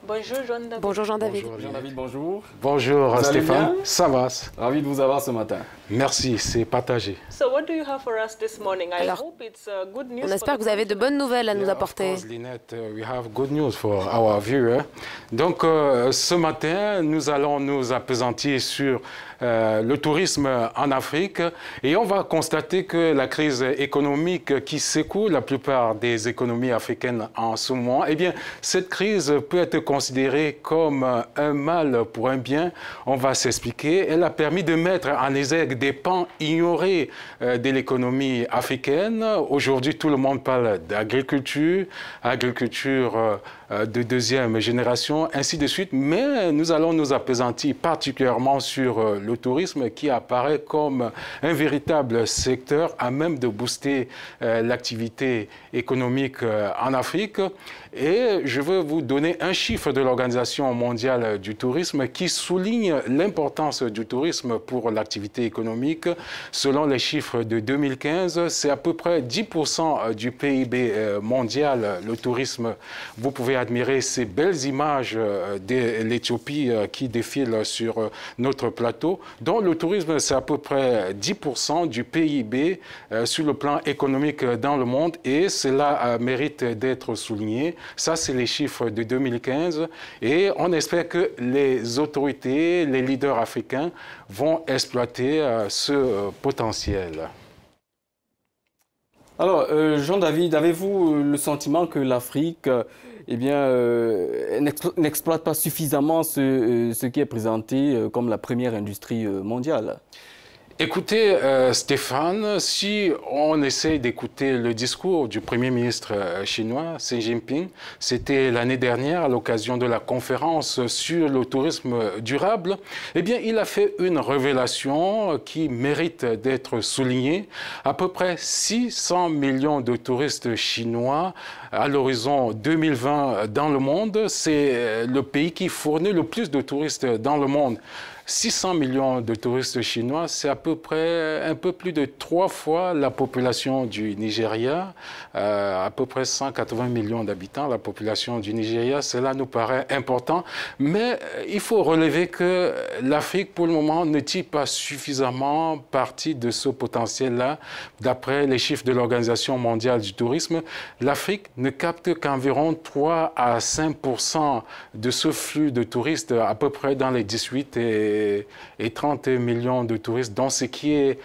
Bonjour Jean-David. Bonjour Jean-David. Bonjour Jean-David, bonjour. Bonjour Stéphane, ça va? Ravi de vous avoir ce matin. Merci, c'est partagé. Alors, on espère que vous avez de bonnes nouvelles à nous apporter. Lynette, we have good news for our viewer. Donc, ce matin, nous allons nous appesantir sur le tourisme en Afrique et on va constater que la crise économique qui secoue la plupart des économies africaines en ce moment, eh bien, cette crise peut être considérée comme un mal pour un bien. On va s'expliquer. Elle a permis de mettre en exergue des pans ignorés de l'économie africaine. Aujourd'hui, tout le monde parle d'agriculture, agriculture de deuxième génération, ainsi de suite. Mais nous allons nous appesantir particulièrement sur le tourisme qui apparaît comme un véritable secteur à même de booster l'activité économique en Afrique. Et je veux vous donner un chiffre de l'Organisation mondiale du tourisme qui souligne l'importance du tourisme pour l'activité économique. Selon les chiffres de 2015, c'est à peu près 10% du PIB mondial, le tourisme. Vous pouvez admirer ces belles images de l'Éthiopie qui défilent sur notre plateau. Donc le tourisme, c'est à peu près 10% du PIB sur le plan économique dans le monde et cela mérite d'être souligné. Ça, c'est les chiffres de 2015 et on espère que les autorités, les leaders africains vont exploiter ce potentiel. Alors, Jean-David, avez-vous le sentiment que l'Afrique n'exploite pas suffisamment ce qui est présenté comme la première industrie mondiale? Écoutez, Stéphane, si on essaie d'écouter le discours du Premier ministre chinois, Xi Jinping, c'était l'année dernière à l'occasion de la conférence sur le tourisme durable, eh bien, il a fait une révélation qui mérite d'être soulignée. À peu près 600 millions de touristes chinois à l'horizon 2020 dans le monde. C'est le pays qui fournit le plus de touristes dans le monde. 600 millions de touristes chinois, c'est à peu près un peu plus de 3 fois la population du Nigeria, à peu près 180 millions d'habitants, la population du Nigeria. Cela nous paraît important, mais il faut relever que l'Afrique, pour le moment, ne tire pas suffisamment parti de ce potentiel-là. D'après les chiffres de l'Organisation mondiale du tourisme, l'Afrique ne capte qu'environ 3 à 5% de ce flux de touristes, à peu près dans les 18 et 30 millions de touristes, donc ce qui est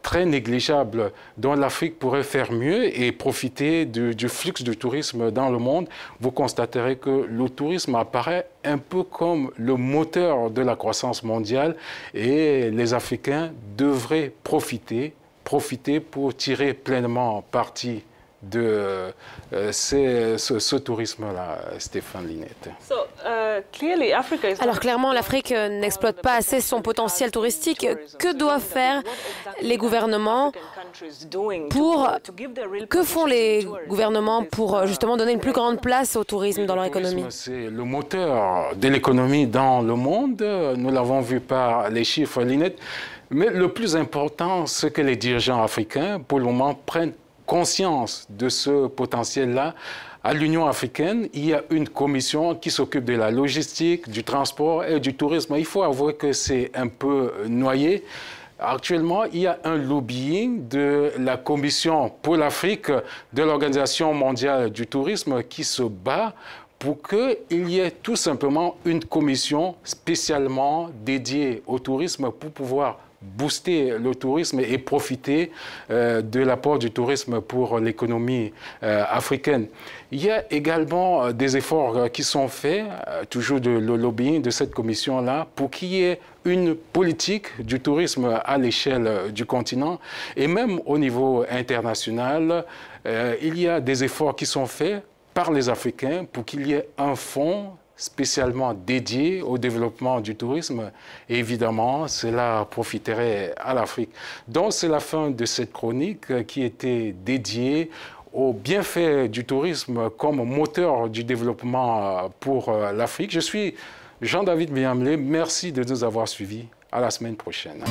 très négligeable, dont l'Afrique pourrait faire mieux et profiter du flux de tourisme dans le monde. Vous constaterez que le tourisme apparaît un peu comme le moteur de la croissance mondiale et les Africains devraient profiter pour tirer pleinement parti de ce tourisme-là, Stéphane Lynette. Alors clairement, l'Afrique n'exploite pas assez son potentiel touristique. Que doivent faire les gouvernements Que font les gouvernements pour justement donner une plus grande place au tourisme dans leur économie? C'est le moteur de l'économie dans le monde. Nous l'avons vu par les chiffres, Lynette. Mais le plus important, c'est que les dirigeants africains, pour le moment, prennent conscience de ce potentiel-là. À l'Union africaine, il y a une commission qui s'occupe de la logistique, du transport et du tourisme. Il faut avouer que c'est un peu noyé. Actuellement, il y a un lobbying de la Commission pour l'Afrique de l'Organisation mondiale du tourisme qui se bat pour qu'il y ait tout simplement une commission spécialement dédiée au tourisme pour pouvoir booster le tourisme et profiter de l'apport du tourisme pour l'économie africaine. Il y a également des efforts qui sont faits, toujours le lobbying de cette commission-là, pour qu'il y ait une politique du tourisme à l'échelle du continent et même au niveau international. Il y a des efforts qui sont faits par les Africains pour qu'il y ait un fonds spécialement dédié au développement du tourisme. Et évidemment, cela profiterait à l'Afrique. Donc, c'est la fin de cette chronique qui était dédiée aux bienfaits du tourisme comme moteur du développement pour l'Afrique. Je suis Jean-David Miamlé. Merci de nous avoir suivis. À la semaine prochaine.